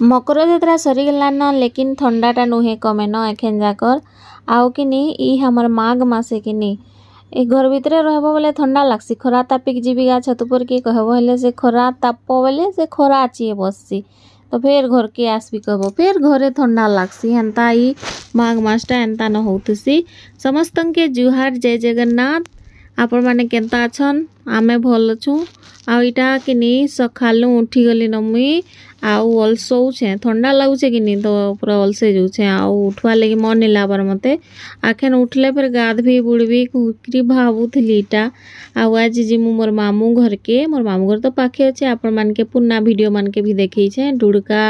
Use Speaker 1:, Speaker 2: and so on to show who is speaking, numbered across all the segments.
Speaker 1: मकर यात्रा सरीगलान लेकिन ठंडाटा नुहे कमेन एखेन जाकर आउ कि ई हमर माघ मासे कि ए घर भितर रहब बोले ठंडा लगसी खरा तापिक जीविका छत पर किए कहब हेले से खरा ताप बोले से खरा आची बससी तो फिर घर के आसबी कहब फिर घरे ठंडा लगसी हेन्ता ई माघ मासटा एन्ता न होतसी। समस्त के जुहार जय जगन्नाथ। आपण माने केन्ता अछन आमे भल अछु। आ इटा कि सखालू उठी गली न मुई आउ अलसौछे ठंडा लगुचे कि तो पूरा अलसे जाऊे आउ उठवा लगे मन नहीं लाबार मते आखेन उठले फिर गाधबी बुड़बी कुकरी भावुली इटा आउ आज जिमु मोर मामू घर के मोर मामू घर तो पाखे अच्छे आपण मान के पुना वीडियो मान के भी देखी छे डुड़का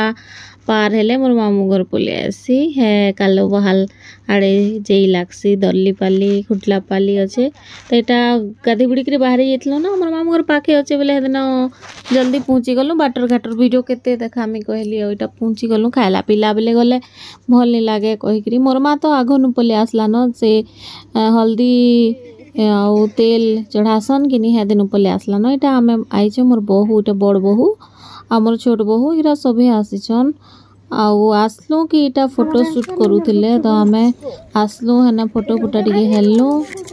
Speaker 1: पार हेले मोर मामू घर पलि आसी है कालो बहाल आड़े जेई लागसी दल्ली पाली खुटला पाली अच्छे तो यहाँ गाधी बुड़ी बाहर जाइल ना मोर मामू घर पाखे अच्छे बोले दिन जल्दी पहुँची गलु बाटर घाटर वीडियो केते देखामी कहली यहाँ पहुँची गलु खाइला पीला बेले गले भल नहीं लगे कहीकि मोर माँ तो आगनु पलि आसला न से हल्दी आउ तेल चढ़ासन कि हे दिन पलि आसला न यहाँ आम आईचे मोर बहु इटा बड़ बहु आमर छोट बहु इरा सभी आसीछन आउ आसलु कि इटा फोटो शूट करूथिले तो आमे आसलु हेना फोटो फुटा टिके हेलु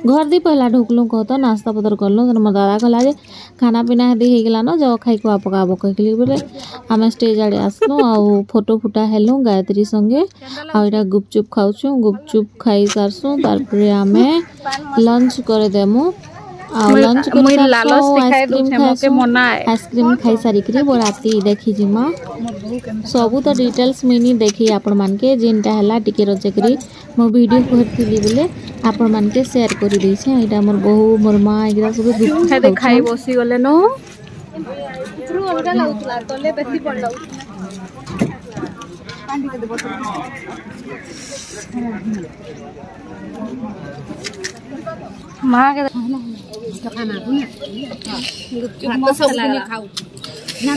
Speaker 1: घर दी पहला ढुकलु कह तो नाश्ता पतर करलु तो मोर दादा कहला जे खाना पीना हेदी हे गेला न जो खाई को पकाबो कहली बोले आमे स्टेज आड़े आसलु आउ फोटो फुटा हेलु गायत्री संगे आउ इटा गुपचुप खाउछु गुपचुप खाई सारसु तार परे आमे लंच करे देमु आउ लंच कर आइसक्रीम खाई सारिकरी वो राती देखी जिमा सबू तो डिटेल्स मिनी देखी आपण मान के जेनटा हला टिके रचकरी मो वीडियो करथिली बोले आपण मान के शेयर करि दै छै। एटा मोर बहु मोर मां एकरा सब गुप खाई बसी गले न इतरो अलगा लागुतला तले बेसी पड़ लागुतला कांडी के देबो मां के खाना भात तो सब नहीं खाऊ ना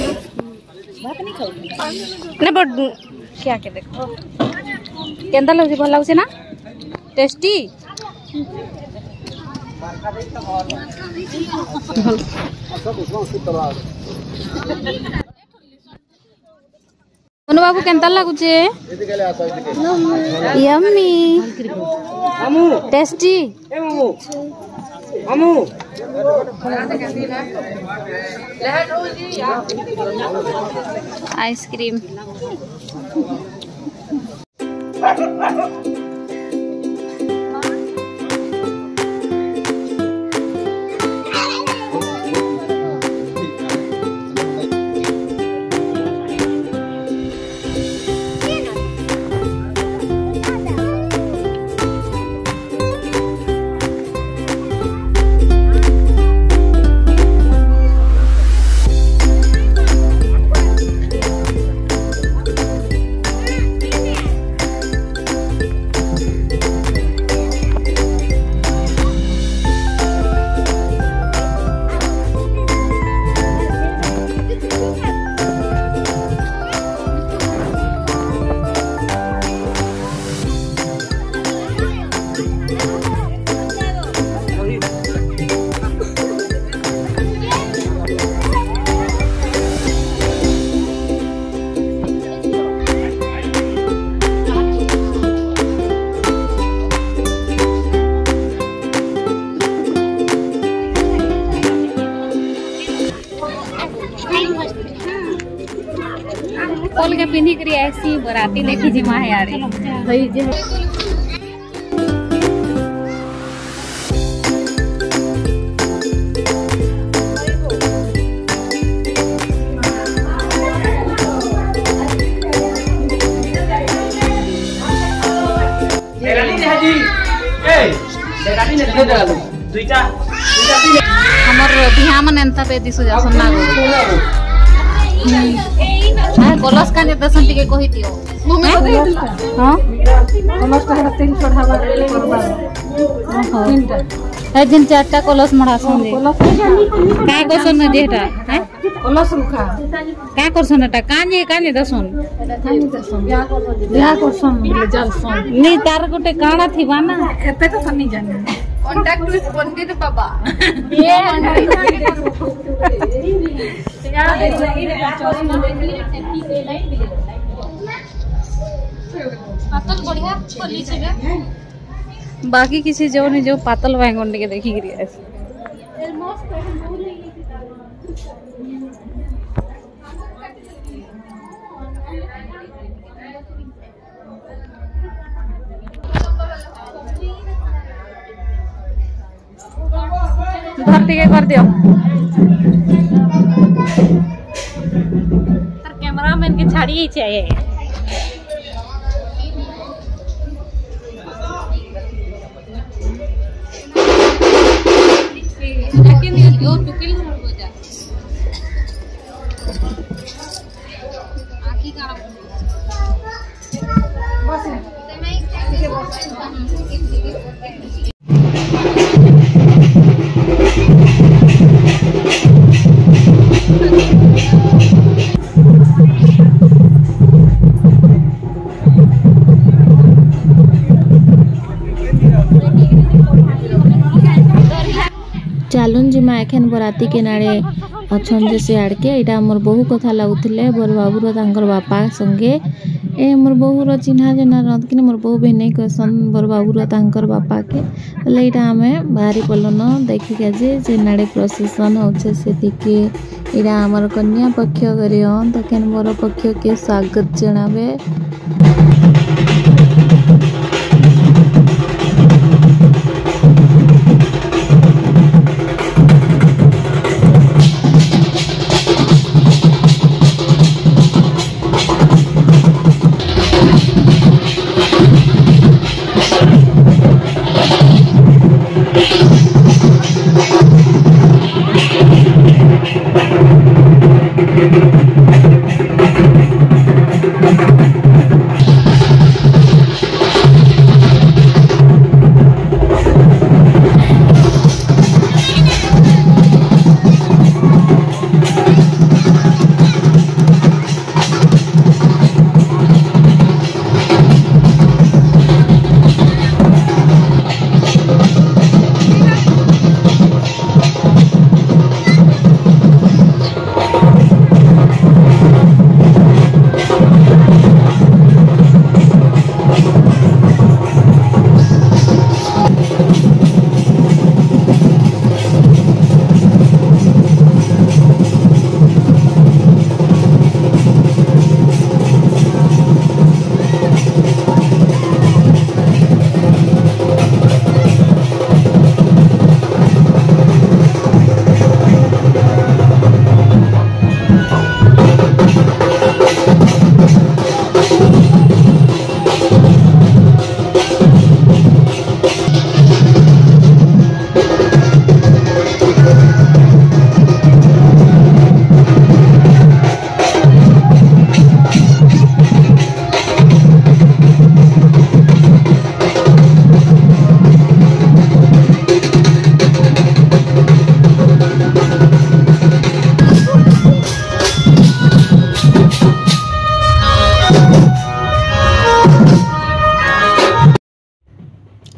Speaker 1: भात नहीं खाऊ ना बट क्या के देखो केंदा लगसी भल लागसे ना टेस्टी मनु बाबू केंता लागुचे यम्मी टेस्टी आइसक्रीम खोल के पिंधी करी ऐसी बराती देखी जी माँ यार भाई जी हमर बिहा मन एंता पे दिसु जा सुनना कलस का ने दसन टिके कहि दियो हां कलस का तेल चढ़ावा करबा तीनटा ए दिन चारटा कलस मढ़ा सन का करसन न जेटा हैं कलस रुखा का करसन एटा काने दसन बियाह करसन बोले जलसन नी तार गोटे काणा थिबा ना एते तो सनी जाने कांटेक्ट विथ पंडित बाबा ये या
Speaker 2: बाकी किसी जो नहीं जो पातल बैंगन के देखी गिरी धरती के कर दियो तर कैमरा मैन के छाड़ी ही चाहिए लेकिन ये दो टुकिल हो जा आखी का बस
Speaker 1: चलुन जिमा एखन बराती के नाड़े अच्छन जे से आड़के एटा हमर बहु कथा लागुथिले बर बाबूर तांकर बापा संगे ए हमर बहुर चिन्हा जना रत कि मोर बहु बेने कसन बर बाबूर तांकर बापा के लेटा हमें बाहरी पलन देखि के जे नाड़े प्रोसेसन होछे से दिके एटा हमर कन्या पक्ष करियन तखन मोर पक्ष के स्वागत जणाबे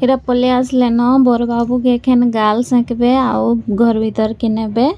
Speaker 1: एरा पले आसले न बर बाबू के एखन गाल सेकबे आउ घर भीतर के नेबे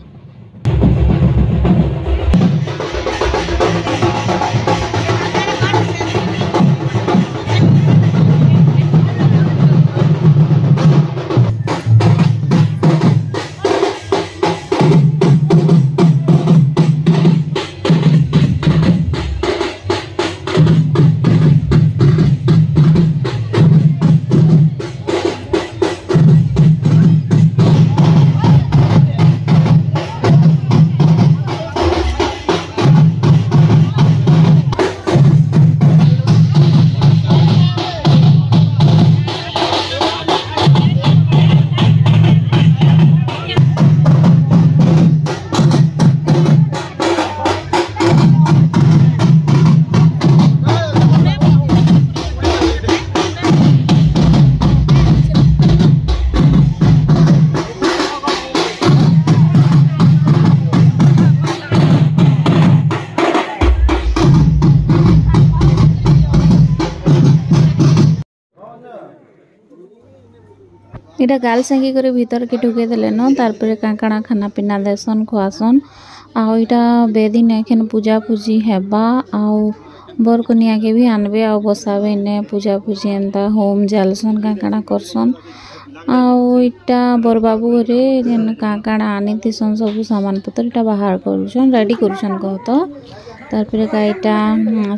Speaker 1: इटा गाल संगी करे भीतर के ढुके देले न तार पर काकाना खाना पीना देसन खुआसन आईटा बेदिन एखन पूजा पूजी हेबा आउ बर कनिया के भी आनबे आ बसाबे ने पूजा पूजी एंता होम जालसन का काना करसन आउ इटा बर बाबू घरे जेन का काना आनी थिसन सब सामान पत्र इटा बाहर करूछन रेडी करूछन कहत तारपरे का इटा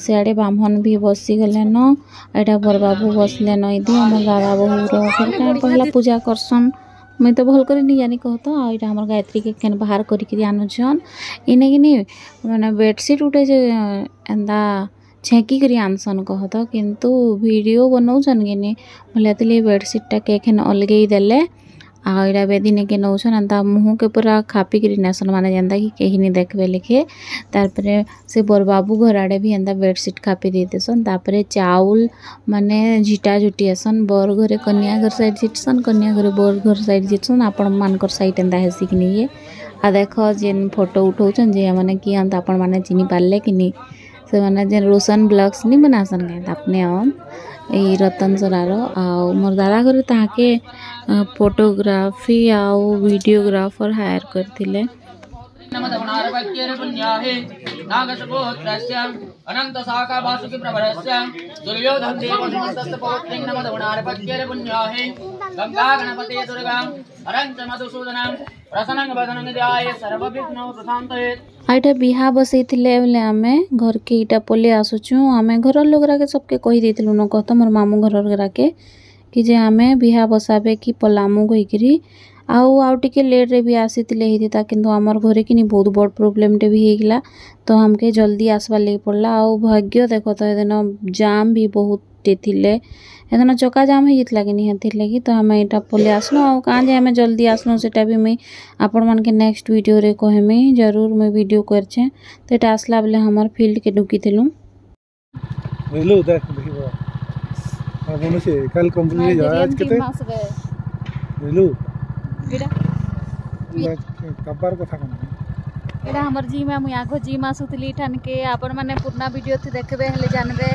Speaker 1: सियाड़े ब्राह्मण भी बसी गले न एटा बर बाबू बसले न इदी हमर दादा बहू रो फिर का पहला पूजा करसन मैं तो भल कर नहीं जानी कहत आ इटा हमर गायत्री के केन बाहर करी के आनुछन इने कि माने बेडशीट उठे जे एंदा छेकी करी आनसन कहत किंतु वीडियो बनौछन कि बोले बेडशीट के एखन अलगेई देले आ इटा बेदिने के नौछन एंता मुँह के पूरा खापी करी नेसन माने जेंता कि कहीं नहीं देखबे लिखे तारपरे से बर बाबू घर आड़े भी एंता बेडशीट खापी दे देसन तारपरे चाउल माने झिटा झुटी आसन बर घरे कन्या घर साइड जिटसन कन्या घरे बर घर साइड जिटसन आपण मानकर साइड एंता हेसी कि नहीं आ देख जेन फोटो उठौछन जे माने कि अंत आपण माने चिनी पारले कि नहीं से माने जेन रोशन ब्लॉग्स नहीं बनासन के अपने हम ए रतन सरारो आ मोर दादा घर ताके फोटोग्राफी आउ वीडियोग्राफर हायर करथिले
Speaker 3: अनंत शाखा वासुकी प्रवरस्य दुर्योधन देवस्य पौत्रिं नमदवनारपत्येर पुण्याहे गंगा गणपते दुर्गा अरंत मधुसूदनम प्रसन्नं वदनं ध्याये सर्वविघ्नो प्रशान्तये
Speaker 1: आइटा बिहा बसैथिले बोले आमे घर के इटा पले आसुछु आमे घर लोगरा के सबके कहि देथिलु न कहत मोर मामू घर के कि जे आमे बिहा बसाबे कि पलामु कहिकरी आउ टिके लेट रे भी आसीतिले हिता किंतु हमर घरे कि बहुत बड़ प्रॉब्लम टे भी हेगला तो हमके जल्दी आसबा ले पड़ला आउ भाग्य देखो तो एदिन जाम भी बहुत थिले एदिन चका जाम हो जितला कि नहीं हेतिले कि तो हमें एटा पले आसलो आउ कहाँ जे हमें जल्दी आसलो सेटा भी मैं आपण मन के नेक्स्ट वीडियो रे कहमी जरूर मैं वीडियो करछे तो एटा आसला बेले हमर फील्ड के ढुकी थिलु
Speaker 4: हेलो देख देखिबो आ मनुष्य कल कंप्लीट जा आज केते हेलो कबार कथा कोन
Speaker 2: एडा हमर जिम मु आगो जिम आसुतली ठान के आपण माने पुरना वीडियो थी देखबे हले जानबे